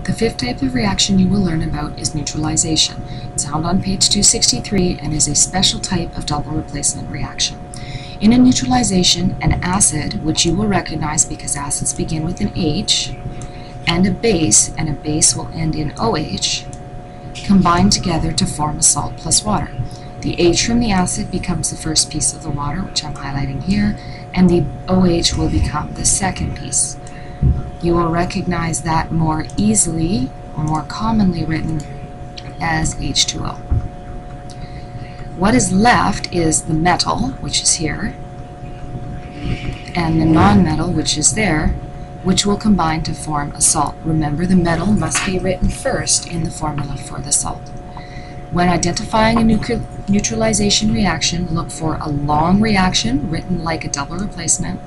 The fifth type of reaction you will learn about is neutralization. It's found on page 263 and is a special type of double replacement reaction. In a neutralization, an acid, which you will recognize because acids begin with an H, and a base will end in OH, combine together to form a salt plus water. The H from the acid becomes the first piece of the water, which I'm highlighting here, and the OH will become the second piece. You will recognize that more easily, or more commonly written as H2O. What is left is the metal, which is here, and the nonmetal, which is there, which will combine to form a salt. Remember, the metal must be written first in the formula for the salt. When identifying a neutralization reaction, look for a long reaction written like a double replacement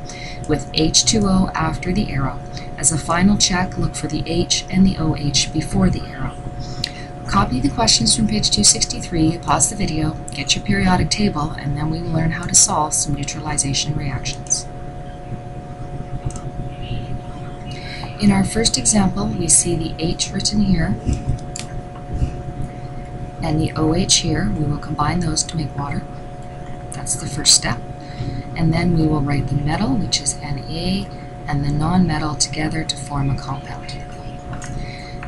with H2O after the arrow. As a final check, look for the H and the OH before the arrow. Copy the questions from page 263, pause the video, get your periodic table, and then we will learn how to solve some neutralization reactions. In our first example, we see the H written here and the OH here. We will combine those to make water. That's the first step. And then we will write the metal, which is Na, and the nonmetal together to form a compound.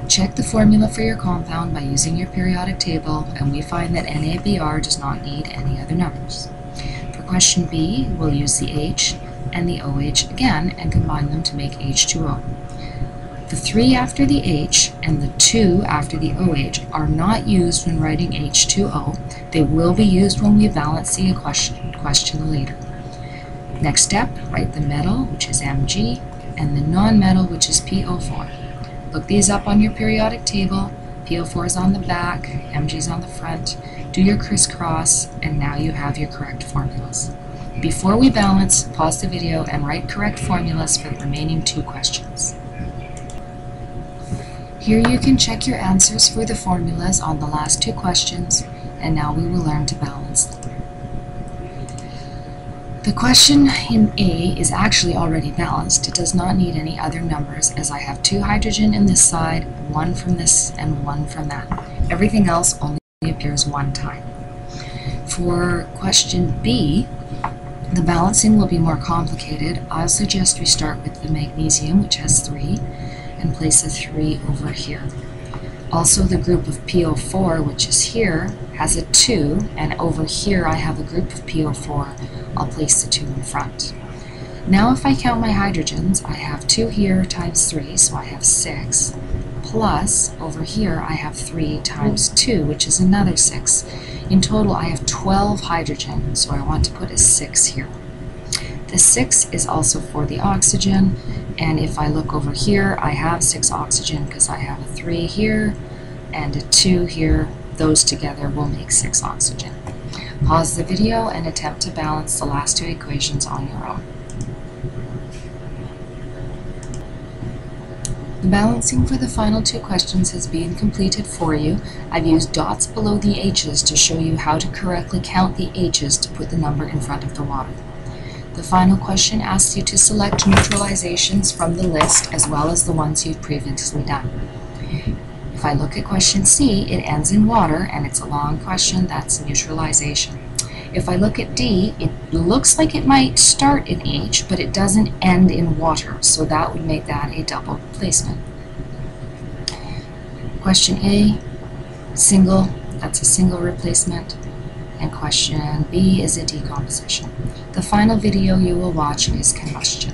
Check the formula for your compound by using your periodic table, and we find that NaBr does not need any other numbers. For question B, we'll use the H and the OH again and combine them to make H2O. The 3 after the H and the 2 after the OH are not used when writing H2O. They will be used when we balance the question later. Next step, write the metal, which is Mg, and the nonmetal, which is PO4. Look these up on your periodic table. PO4 is on the back, Mg is on the front. Do your crisscross, and now you have your correct formulas. Before we balance, pause the video and write correct formulas for the remaining 2 questions. Here you can check your answers for the formulas on the last 2 questions, and now we will learn to balance them. The question in A is actually already balanced. It does not need any other numbers, as I have 2 hydrogen in this side, 1 from this, and 1 from that. Everything else only appears 1 time. For question B, the balancing will be more complicated. I'll suggest we start with the magnesium, which has 3, and place a 3 over here. Also, the group of PO4, which is here, has a 2, and over here I have a group of PO4. I'll place the 2 in front. Now if I count my hydrogens, I have 2 here times 3, so I have 6, plus over here I have 3 times 2, which is another 6. In total I have 12 hydrogen, so I want to put a 6 here. The 6 is also for the oxygen, and if I look over here, I have 6 oxygen because I have a 3 here and a 2 here. Those together will make 6 oxygen. Pause the video and attempt to balance the last 2 equations on your own. The balancing for the final 2 questions has been completed for you. I've used dots below the H's to show you how to correctly count the H's to put the number in front of the water. The final question asks you to select neutralizations from the list as well as the ones you've previously done. If I look at question C, it ends in water, and it's a long question. That's neutralization. If I look at D, it looks like it might start in H, but it doesn't end in water, so that would make that a double replacement. Question A, single, that's a single replacement, and question B is a decomposition. The final video you will watch is combustion.